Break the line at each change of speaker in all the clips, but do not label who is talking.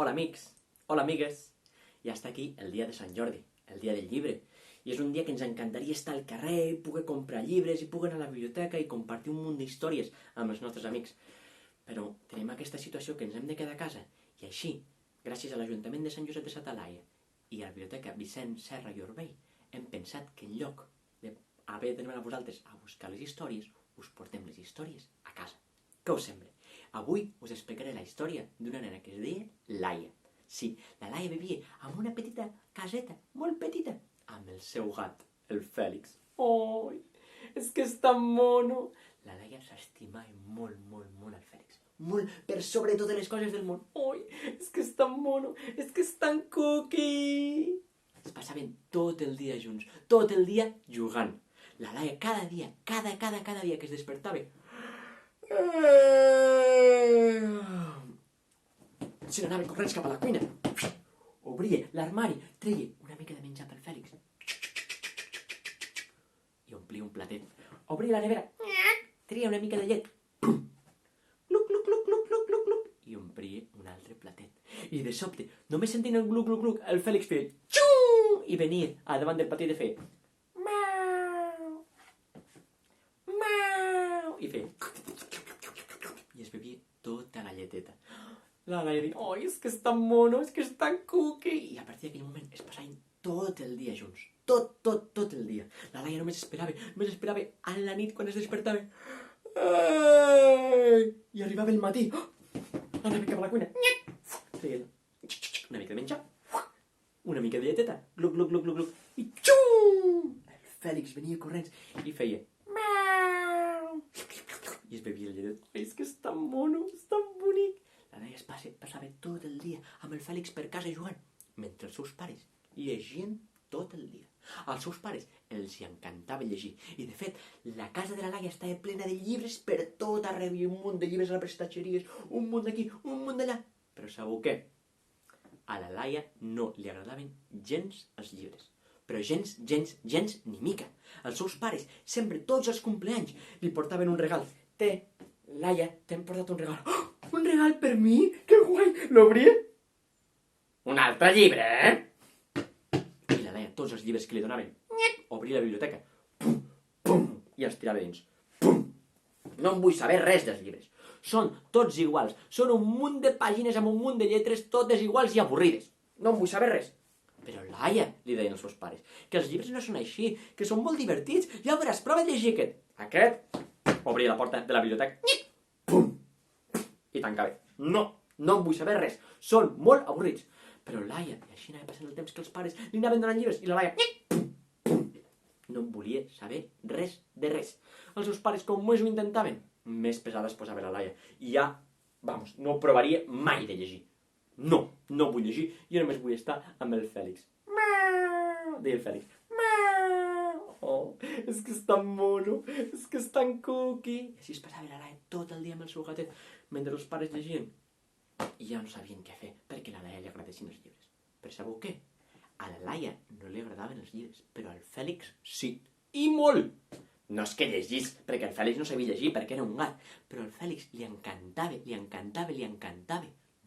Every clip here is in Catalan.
Hola amics, hola amigues. Ja està aquí el dia de Sant Jordi, el dia del llibre. I és un dia que ens encantaria estar al carrer, poder comprar llibres i poder anar a la biblioteca i compartir un munt d'històries amb els nostres amics. Però tenim aquesta situació que ens hem de quedar a casa i així, gràcies a l'Ajuntament de Sant Josep de sa Talaia i a la Biblioteca Vicent Serra i Orbell, hem pensat que en lloc d'haver d'anar a vosaltres a buscar les històries, us portem les històries a casa. Què us sembla? Avui us explicaré la història d'una nena que es deia Laia. Sí, la Laia vivia en una petita caseta, molt petita, amb el seu gat, el Fèlix. Oh, és que és tan mono! La Laia s'estimava molt, molt, molt al Fèlix. Molt per sobre totes les coses del món. Oh, és que és tan mono, és que és tan cookie! Es passaven tot el dia junts, tot el dia jugant. La Laia cada dia, cada dia que es despertava, se n'anava corrents cap a la cuina, obria l'armari, treia una mica de menjar pel Fèlix i omplia un platet. Obria la nevera, treia una mica de llet, gluc, gluc, gluc, gluc, gluc, gluc, gluc, i omplia un altre platet. I de sobte, només sentint el gluc, gluc, gluc, el Fèlix feia xum i venia a davant del platet i feia mau, mau, i feia i es bevia tota la lleteta. La Laia diu, oh, és que és tan mono, és que és tan cookie. I a partir d'aquell moment es passaven tot el dia junts. Tot el dia. La Laia només esperava a la nit quan es despertava. I arribava el matí. Anava cap a la cuina. Feia una mica de menjar. Una mica de lleteta. Gluc, gluc, gluc, gluc, gluc. I xum! El Fèlix venia corrents i feia i es bevia el lletet. És que és tan mono, és tan bonic. La Laia es passava tot el dia amb el Fèlix per casa jugant, mentre els seus pares llegien tot el dia. Als seus pares els encantava llegir. I de fet, la casa de la Laia estava plena de llibres per tot arreu. I un munt de llibres a les prestatgeries, un munt d'aquí, un munt d'allà. Però sabeu què? A la Laia no li agradaven gens els llibres. Però gens ni mica. Els seus pares, sempre, tots els compleanys, li portaven un regal. Laia, t'hem portat un regal. Oh, un regal per mi? Que guai! L'obria? Un altre llibre, I la Laia, tots els llibres que li donaven, obria la biblioteca. Pum, pum, i els tirava dins. Pum! No em vull saber res dels llibres. Són tots iguals. Són un munt de pàgines amb un munt de lletres, totes iguals i avorrides. No em vull saber res. Però Laia, li deien els seus pares, que els llibres no són així, que són molt divertits. Ja ho veuràs, prova de llegir aquest. Aquest obria la porta de la biblioteca. Pum! I tancava. No em vull saber res. Són molt avorrits. Però Laia, i així anava passant el temps que els pares li anaven donant llibres, i la Laia no en volia saber res de res. Els seus pares, com més ho intentaven, més pesada es posava la Laia. I ja, no provaria mai de llegir. No vull llegir, jo només vull estar amb el Fèlix. Deia el Fèlix. Oh, és que és tan mono, és que és tan cookie. I així es passava la Laia tot el dia amb el seu gatet, mentre els pares llegien. I ja no sabien què fer, perquè a la Laia li agradessin els llibres. Però sabeu què? A la Laia no li agradaven els llibres, però al Fèlix sí. I molt! No és que llegís, perquè el Fèlix no sabia llegir, perquè era un gat, però al Fèlix li encantava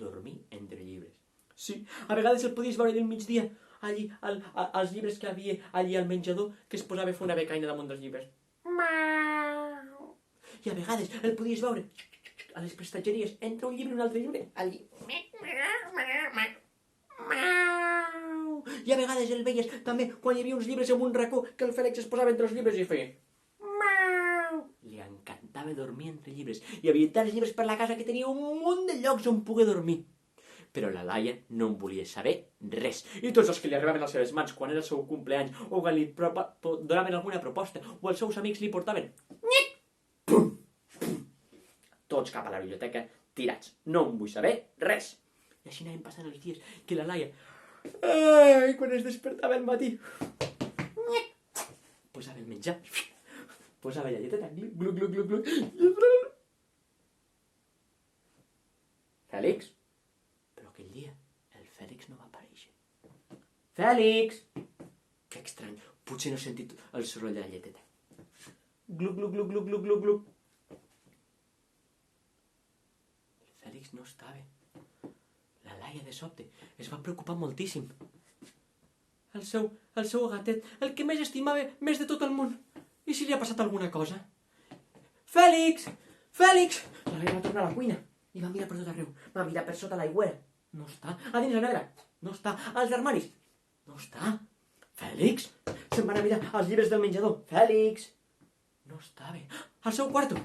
dormir entre llibres. Sí, a vegades el podies veure del migdia, allí, als llibres que havia allí al menjador, que es posava a fer una becaina damunt dels llibres. I a vegades el podies veure a les prestatgeries, entre un llibre i un altre llibre, allí. I a vegades el veies també quan hi havia uns llibres en un racó que el Fèlix es posava entre els llibres i feia. Li encantava dormir entre llibres. Hi havia tants llibres per la casa que tenia un munt de llocs on poder dormir. Però la Laia no en volia saber res. I tots els que li arribaven a les seves mans quan era el seu cumpleaños o quan li donaven alguna proposta o els seus amics li portaven pum, pum, tots cap a la biblioteca tirats. No en vull saber res. I així anaven passant els dies que la Laia, quan es despertava al matí, posava el menjar, posava la lleteta, gluc, gluc, gluc, gluc. Fèlix? Però aquell dia el Fèlix no va aparèixer. Fèlix! Que estrany, potser no he sentit el soroll de la lleteta. Gluc, gluc, gluc, gluc, gluc, gluc, gluc. El Fèlix no estava. La Laia Laia, de sobte, es va preocupar moltíssim. El seu gatet, el que més estimava més de tot el món. I si li ha passat alguna cosa? Fèlix! Fèlix! La Laia va tornar a la cuina i va mirar per tot arreu. Va mirar per sota l'aigüera. No està. A dins la nevera. No està. Als armaris. No està. Fèlix! Se'n va anar a mirar als llibres del menjador. Fèlix! No estava. Al seu quarto.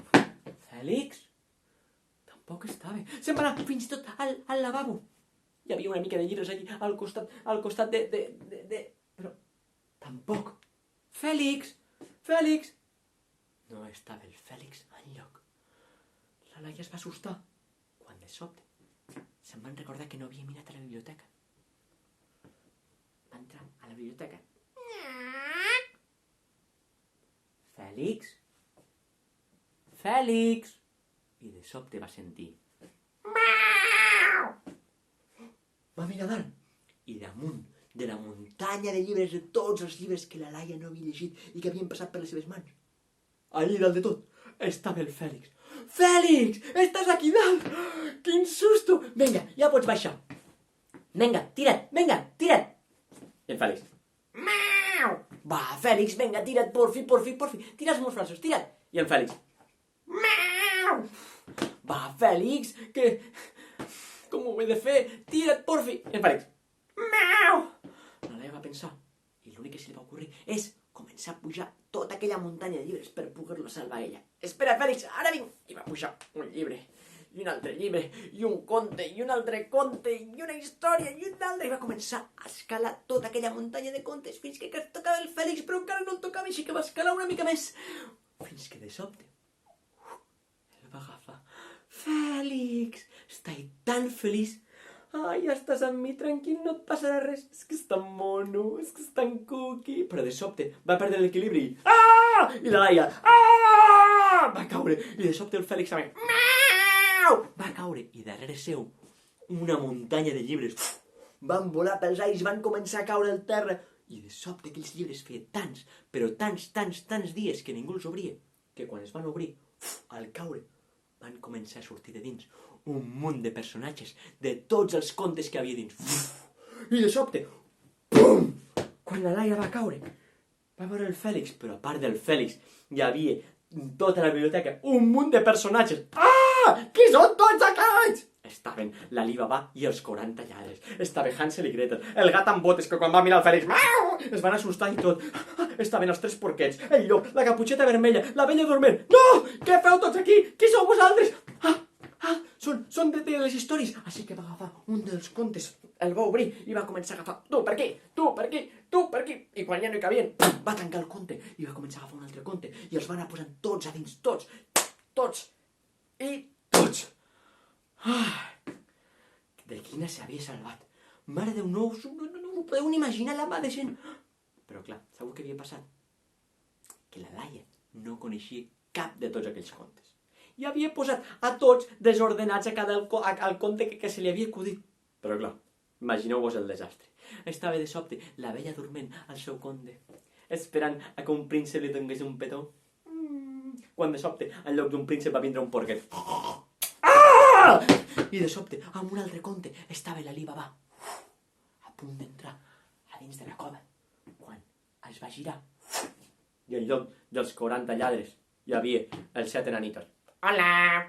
Fèlix! Tampoc estava. Se'n va anar fins i tot al lavabo. Hi havia una mica de llibres allí al costat de... Però tampoc. Fèlix! Fèlix! No estava el Fèlix enlloc. La Laia es va assustar quan de sobte se'n van recordar que no havia mirat a la biblioteca. Va entrar a la biblioteca. Fèlix? Fèlix! I de sobte va sentir... Va mirar dalt i damunt de la muntanya de llibres, de tots els llibres que la Laia no havia llegit i que havien passat per les seves mans. Allí dalt de tot estava el Fèlix. Fèlix! Estàs aquí dalt! Quin susto! Vinga, ja pots baixar. Vinga, tira't, vinga, tira't. I el Fèlix. Mau! Va, Fèlix, vinga, tira't, porfi. Tira els meus braços, tira't. I el Fèlix. Mau! Va, Fèlix, que... Com ho he de fer? Tira't, porfi. I el Fèlix. Mau! La Laia va pensar, i l'únic que se li va ocorrir és començar a pujar tota aquella muntanya de llibres per poder-lo salvar ella. Espera, Fèlix, ara vinc! I va pujar un llibre, i un altre llibre, i un conte, i un altre conte, i una història, i un altre. I va començar a escalar tota aquella muntanya de contes fins que tocava el Fèlix, però encara no el tocava, així que va escalar una mica més. Fins que de sobte el va agafar. Fèlix, estic tan feliç. Ai, ja estàs amb mi, tranquil, no et passarà res. És que és tan mono, és que és tan cookie. Però de sobte va perdre l'equilibri. Ah! I la Laia, ah! Va caure. I de sobte el Fèlix també. Miau! Va caure. I darrere seu, una muntanya de llibres. Van volar pels aires, van començar a caure al terra. I de sobte aquells llibres feia tants, però tants dies que ningú els obria, que quan es van obrir, al caure, van començar a sortir de dins un munt de personatges de tots els contes que havia dins. I de sobte, pum! Quan la Laia va caure, va veure el Fèlix, però a part del Fèlix hi havia en tota la biblioteca un munt de personatges. Ah! Qui són tots aquests? Estaven l'Alibaba i els 40 lladres. Estava Hansel i Gretel, el gat amb botes que quan va mirar el Fèlix es van assustar i tot. Estaven els 3 porquets, el llop, la caputxeta vermella, la vella dorment. No! Què feu tots aquí? Qui sou vosaltres? Són de les històries. Així que va agafar un dels contes, el va obrir i va començar a agafar. Tu per aquí, tu per aquí, tu per aquí. I quan ja no hi cabien, va tancar el conte i va començar a agafar un altre conte. I els va anar posant tots a dins, tots i tots. De quina s'havia salvat. Mare Déu, no us ho podeu ni imaginar la mà de gent. Però clar, sabeu què havia passat? Que la Laia no coneixia cap de tots aquells contes. I havia posat a tots desordenats a cada al conte que se li havia acudit. Però clar, imagineu-vos el desastre. Estava de sobte la vella dorment al seu conte, esperant a que un príncep li donés un petó. Quan de sobte, en lloc d'un príncep va vindre un porquet. Ah! I de sobte, amb un altre conte, estava l'Alibaba a punt d'entrar a dins de la cova. Quan es va girar, i en lloc dels 40 lladres hi havia els 7 enanitos. Hola!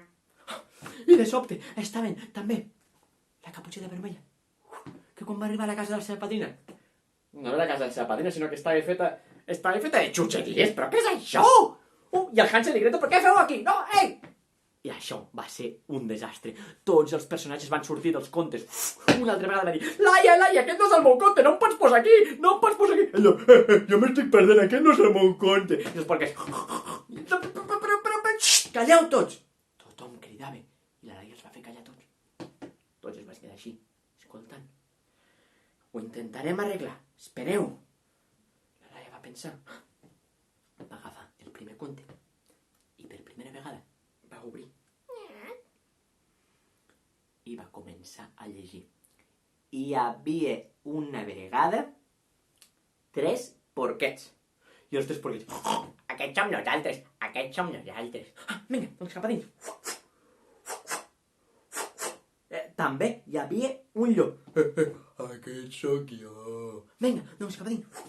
I de sobte estaven també la caputxeta vermella, que quan va arribar a la casa de la seva padrina, no era la casa de la seva padrina, sinó que estava feta de xutxeries. Però què és això? I el Hansel i Gretel, per què feu aquí? No, ei! I això va ser un desastre. Tots els personatges van sortir dels contes. Una altra vegada va dir, Laia, aquest no és el meu conte, no em pots posar aquí, no em pots posar aquí. Allò, jo m'estic perdent, aquest no és el meu conte. I els porquets, calleu tots. Tothom cridava i la Laia els va fer callar tots. Tots es van quedar així, escoltant. Ho intentarem arreglar, espereu. La Laia va pensar, va agafar el primer conte i per primera vegada va obrir i va començar a llegir. Hi havia una vegada 3 porquets. I els 3 porquets, aquests som nosaltres, Vinga, doncs cap a dins. també hi havia un llop.
Aquest sóc jo.
Vinga, doncs cap a dins.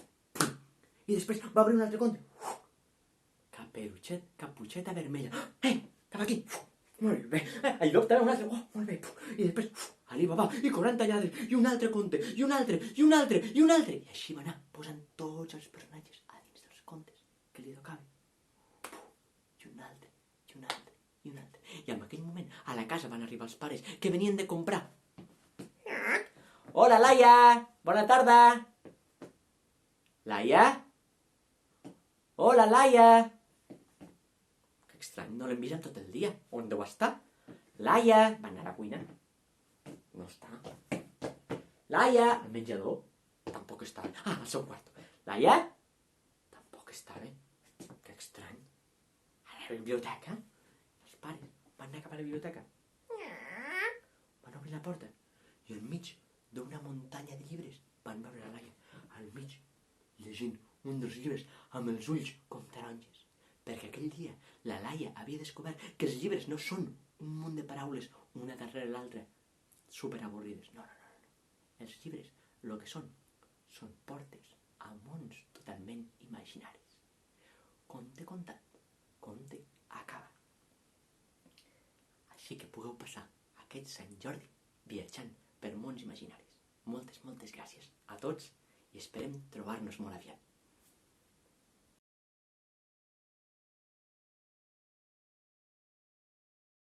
I després va obrir un altre conte. Caputxeta vermella. Cap aquí. Molt bé. El llop també un altre. Molt bé. I després Alibaba i 40 lladres i un altre conte i un altre i un altre i un altre. I així va anar posant tots els personatges a dins dels contes que li tocaven. I un altre i un altre i un altre. I en aquell moment a la casa van arribar els pares que venien de comprar. Hola, Laia! Bona tarda! Laia? Hola, Laia! Que estrany, no l'hem vist en tot el dia. On deu estar? Laia! Va anar a la cuina. No està. Laia! Al menjador? Tampoc està. Al seu quarto. Laia? Tampoc està bé. Que estrany. A la biblioteca? Els pares van anar cap a la biblioteca. Van obrir la porta i enmig d'una muntanya de llibres van veure la Laia al mig llegint un dels llibres amb els ulls com taronges, perquè aquell dia la Laia havia descobert que els llibres no són un munt de paraules una darrere l'altra superavorrides, no. Els llibres el que són portes a mons totalment imaginaris. Conte contat, conte acaba. Així que pugueu passar aquest Sant Jordi viatjant per mons imaginaris. Moltes gràcies a tots i esperem trobar-nos molt aviat.